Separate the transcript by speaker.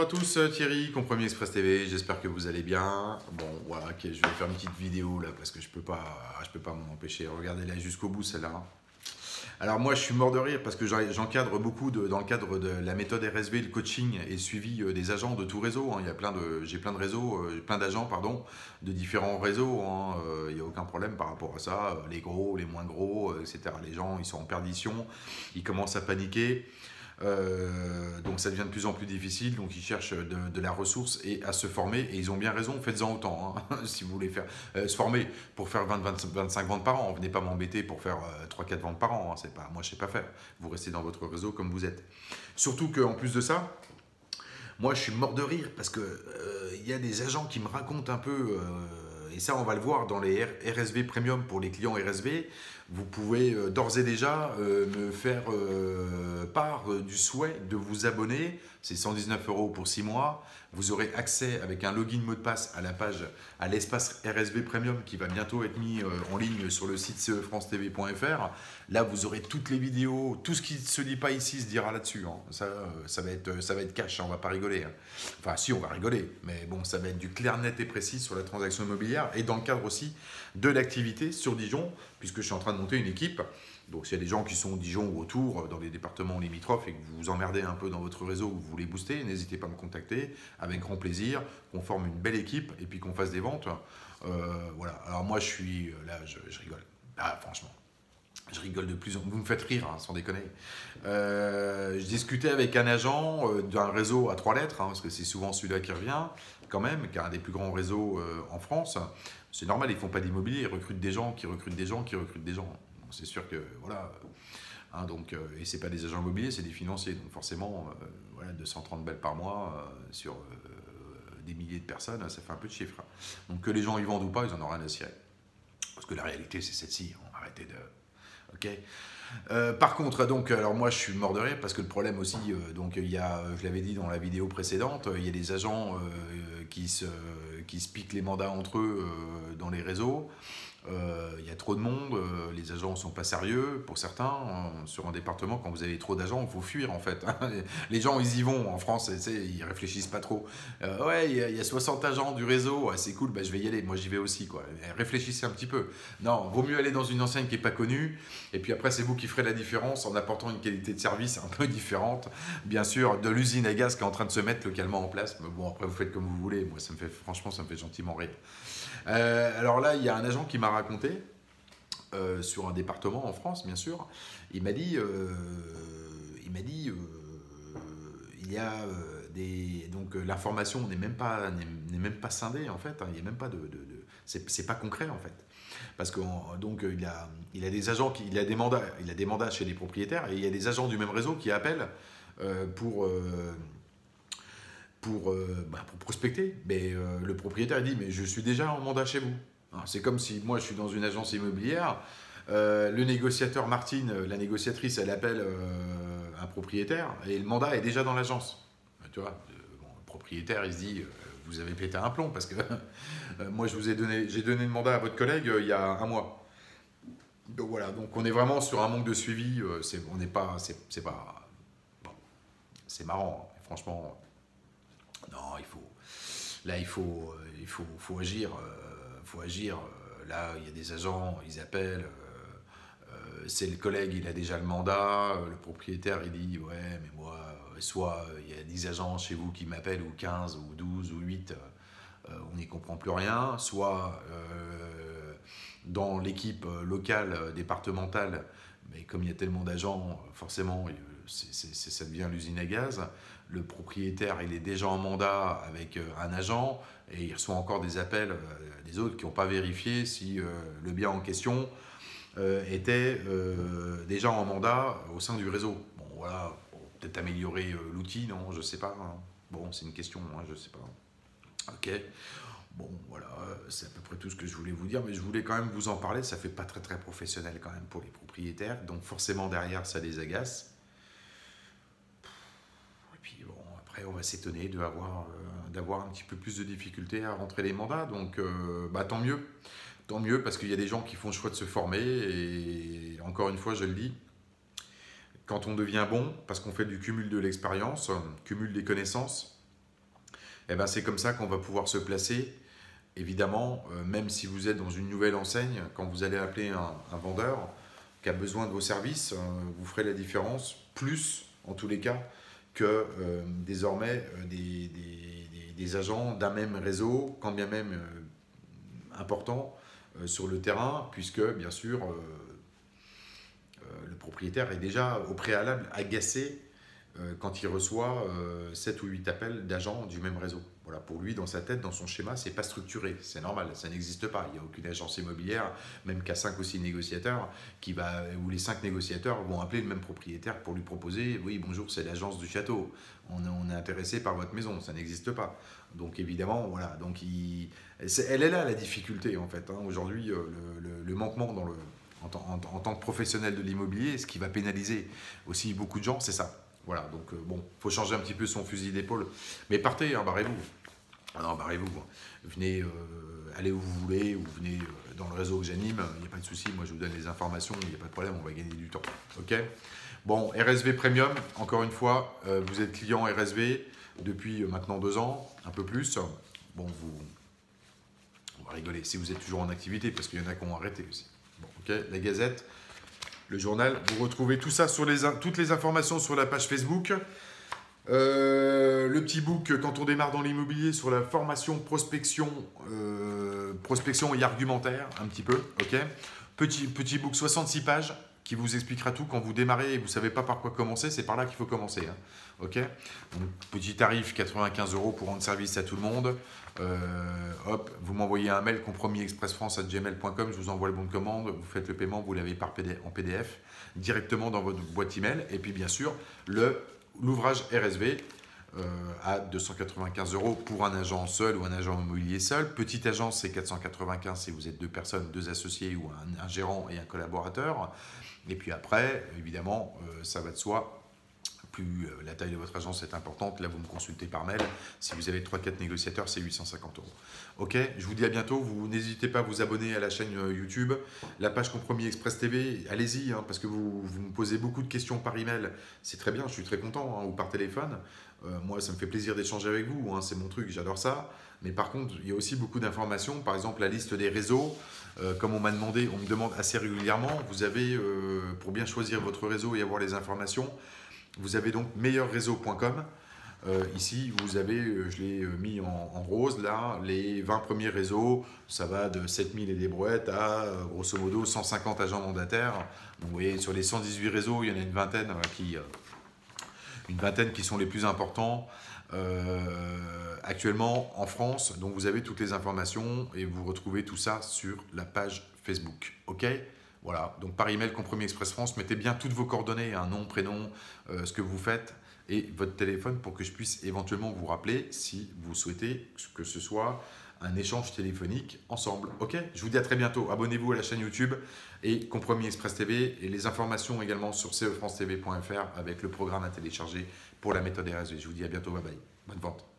Speaker 1: à tous, Thierry, Compromis Express TV, j'espère que vous allez bien. Bon, voilà, ok, je vais faire une petite vidéo là parce que je peux pas m'en empêcher. Regardez là jusqu'au bout celle-là. Alors moi, je suis mort de rire parce que j'encadre beaucoup dans le cadre de la méthode RSV, le coaching et le suivi des agents de tout réseau. Hein. J'ai plein de réseaux, plein d'agents, pardon, de différents réseaux. Hein. Il n'y a aucun problème par rapport à ça. Les gros, les moins gros, etc. Les gens, ils sont en perdition, ils commencent à paniquer. Donc ça devient de plus en plus difficile, donc ils cherchent de la ressource et à se former, et ils ont bien raison, faites-en autant, hein, si vous voulez faire se former pour faire 20-25 ventes par an, venez pas m'embêter pour faire 3-4 ventes par an, hein, c'est pas, moi je sais pas faire, vous restez dans votre réseau comme vous êtes. Surtout qu'en plus de ça, moi je suis mort de rire parce que il y a des agents qui me racontent un peu, et ça on va le voir dans les RSV Premium pour les clients RSV, vous pouvez d'ores et déjà me faire part du souhait de vous abonner. C'est 119 € pour 6 mois. Vous aurez accès avec un login mot de passe à la page, à l'espace RSV Premium qui va bientôt être mis en ligne sur le site cefrancetv.fr. Là, vous aurez toutes les vidéos, tout ce qui ne se dit pas ici se dira là-dessus. Hein. Ça va être cash, hein, on ne va pas rigoler. Hein. Enfin, si, on va rigoler, mais bon, ça va être du clair, net et précis sur la transaction immobilière et dans le cadre aussi de l'activité sur Dijon, puisque je suis en train de monter une équipe. Donc s'il y a des gens qui sont Dijon ou autour, dans les départements limitrophes, et que vous vous emmerdez un peu dans votre réseau ou vous voulez booster, n'hésitez pas à me contacter, avec grand plaisir, qu'on forme une belle équipe et puis qu'on fasse des ventes. Voilà, alors moi je suis là, je rigole. Ah, franchement, je rigole de plus en plus, vous me faites rire, hein, sans déconner. Je discutais avec un agent d'un réseau à 3 lettres, hein, parce que c'est souvent celui-là qui revient, quand même, qui est un des plus grands réseaux en France. C'est normal, ils ne font pas d'immobilier, ils recrutent des gens, qui recrutent des gens, qui recrutent des gens. C'est sûr que, voilà, hein, donc, et ce n'est pas des agents immobiliers, c'est des financiers. Donc forcément, voilà, 230 balles par mois sur des milliers de personnes, ça fait un peu de chiffres. Donc que les gens y vendent ou pas, ils en ont rien à cirer. Parce que la réalité, c'est celle-ci. On va arrêter de... Ok. Par contre, donc, alors moi je suis mort de rire parce que le problème aussi, donc il y a, je l'avais dit dans la vidéo précédente, il y a des agents qui se piquent les mandats entre eux dans les réseaux. Il y a trop de monde, les agents ne sont pas sérieux pour certains. Sur un département, quand vous avez trop d'agents, il faut fuir en fait. Les gens, ils y vont en France, ils réfléchissent pas trop. Ouais, il y a 60 agents du réseau, ouais, c'est cool, bah, je vais y aller, moi j'y vais aussi. Quoi. Réfléchissez un petit peu. Non, vaut mieux aller dans une enseigne qui n'est pas connue, et puis après c'est vous qui ferez la différence en apportant une qualité de service un peu différente, bien sûr, de l'usine à gaz qui est en train de se mettre localement en place. Mais bon, après vous faites comme vous voulez, moi ça me fait, franchement ça me fait gentiment rire. Alors là, il y a un agent qui m'a raconté, sur un département en France, bien sûr, il m'a dit, il y a donc l'information n'est même pas scindée en fait, hein, il y a même pas c'est pas concret en fait. Parce que donc il a des agents, il a des mandats chez les propriétaires, et il y a des agents du même réseau qui appellent pour prospecter. Mais le propriétaire il dit mais je suis déjà en mandat chez vous. C'est comme si moi je suis dans une agence immobilière, le négociateur Martine, la négociatrice, elle appelle un propriétaire et le mandat est déjà dans l'agence. Tu vois, bon, le propriétaire il se dit vous avez pété un plomb parce que moi j'ai donné le mandat à votre collègue il y a un mois. Donc voilà, donc on est vraiment sur un manque de suivi. On n'est pas, c'est pas, bon, c'est marrant, hein, franchement. Non, faut agir. Faut agir. Là, il y a des agents, ils appellent. C'est le collègue, il a déjà le mandat. Le propriétaire, il dit ouais, mais moi, soit il y a 10 agents chez vous qui m'appellent, ou 15, ou 12, ou 8, on n'y comprend plus rien. Soit dans l'équipe locale, départementale, mais comme il y a tellement d'agents, forcément, ça devient l'usine à gaz. Le propriétaire, il est déjà en mandat avec un agent et il reçoit encore des appels des autres qui n'ont pas vérifié si le bien en question était déjà en mandat au sein du réseau. Bon, voilà, peut-être améliorer l'outil, non, je ne sais pas. Hein. Bon, c'est une question, hein, je ne sais pas. Ok. Bon, voilà, c'est à peu près tout ce que je voulais vous dire, mais je voulais quand même vous en parler. Ça fait pas très très professionnel quand même pour les propriétaires, donc forcément derrière ça les agace. Et puis bon, après on va s'étonner d'avoir un petit peu plus de difficultés à rentrer les mandats, donc tant mieux parce qu'il y a des gens qui font le choix de se former, et encore une fois je le dis, quand on devient bon, parce qu'on fait du cumul de l'expérience, cumul des connaissances, Et ben c'est comme ça qu'on va pouvoir se placer. Évidemment, même si vous êtes dans une nouvelle enseigne, quand vous allez appeler un vendeur qui a besoin de vos services, vous ferez la différence, plus en tous les cas, que désormais des agents d'un même réseau, quand bien même important, sur le terrain, puisque bien sûr, le propriétaire est déjà au préalable agacé quand il reçoit 7 ou 8 appels d'agents du même réseau. Voilà, pour lui, dans sa tête, dans son schéma, c'est pas structuré, c'est normal, ça n'existe pas. Il n'y a aucune agence immobilière, même qu'à 5 ou 6 négociateurs, où les 5 négociateurs vont appeler le même propriétaire pour lui proposer, oui, bonjour, c'est l'agence du château, on est intéressé par votre maison, ça n'existe pas. Donc évidemment, voilà, donc elle est là la difficulté en fait. Hein. Aujourd'hui, le manquement en tant que professionnel de l'immobilier, ce qui va pénaliser aussi beaucoup de gens, c'est ça. Voilà, donc bon, faut changer un petit peu son fusil d'épaule. Mais partez, hein, barrez-vous. Ah non, barrez-vous. Venez, allez où vous voulez, ou venez dans le réseau que j'anime, il n'y a pas de souci. Moi, je vous donne les informations, il n'y a pas de problème, on va gagner du temps. Ok. Bon, RSV Premium, encore une fois, vous êtes client RSV depuis maintenant 2 ans, un peu plus. Bon, on va rigoler si vous êtes toujours en activité, parce qu'il y en a qui ont arrêté aussi. Bon, ok, la Gazette. Le journal, vous retrouvez tout ça sur toutes les informations sur la page Facebook. Le petit book quand on démarre dans l'immobilier sur la formation prospection et argumentaire, un petit peu, ok. Petit book 66 pages qui vous expliquera tout quand vous démarrez et vous ne savez pas par quoi commencer, c'est par là qu'il faut commencer, hein, ok. Donc, petit tarif 95 € pour rendre service à tout le monde. Hop, vous m'envoyez un mail compromisexpressfrance@gmail.com, je vous envoie le bon de commande, vous faites le paiement, vous l'avez en PDF directement dans votre boîte email. Et puis bien sûr, l'ouvrage RSV à 295 € pour un agent seul ou un agent immobilier seul. Petite agence, c'est 495 si vous êtes 2 personnes, 2 associés ou un gérant et un collaborateur. Et puis après, évidemment, ça va de soi. Plus la taille de votre agence est importante, là vous me consultez par mail. Si vous avez 3-4 négociateurs, c'est 850 €. Ok, je vous dis à bientôt. Vous n'hésitez pas à vous abonner à la chaîne YouTube, la page Compromis Express TV. Allez-y, hein, parce que vous me posez beaucoup de questions par email. C'est très bien, je suis très content, hein, ou par téléphone. Moi, ça me fait plaisir d'échanger avec vous. Hein, c'est mon truc, j'adore ça. Mais par contre, il y a aussi beaucoup d'informations. Par exemple, la liste des réseaux. Comme on me demande assez régulièrement. Vous avez, pour bien choisir votre réseau et avoir les informations, vous avez donc meilleurréseau.com. Ici, vous avez, je l'ai mis en rose, là, les 20 premiers réseaux. Ça va de 7000 et des brouettes à, grosso modo, 150 agents mandataires. Donc, vous voyez, sur les 118 réseaux, il y en a une vingtaine qui sont les plus importants actuellement en France. Donc, vous avez toutes les informations et vous retrouvez tout ça sur la page Facebook. OK ? Voilà, donc par email Compromis Express France, mettez bien toutes vos coordonnées, un nom, prénom, ce que vous faites et votre téléphone pour que je puisse éventuellement vous rappeler si vous souhaitez que ce soit un échange téléphonique ensemble. Ok, je vous dis à très bientôt. Abonnez-vous à la chaîne YouTube et Compromis Express TV et les informations également sur cefrancetv.fr avec le programme à télécharger pour la méthode RSV. Je vous dis à bientôt, bye bye. Bonne vente.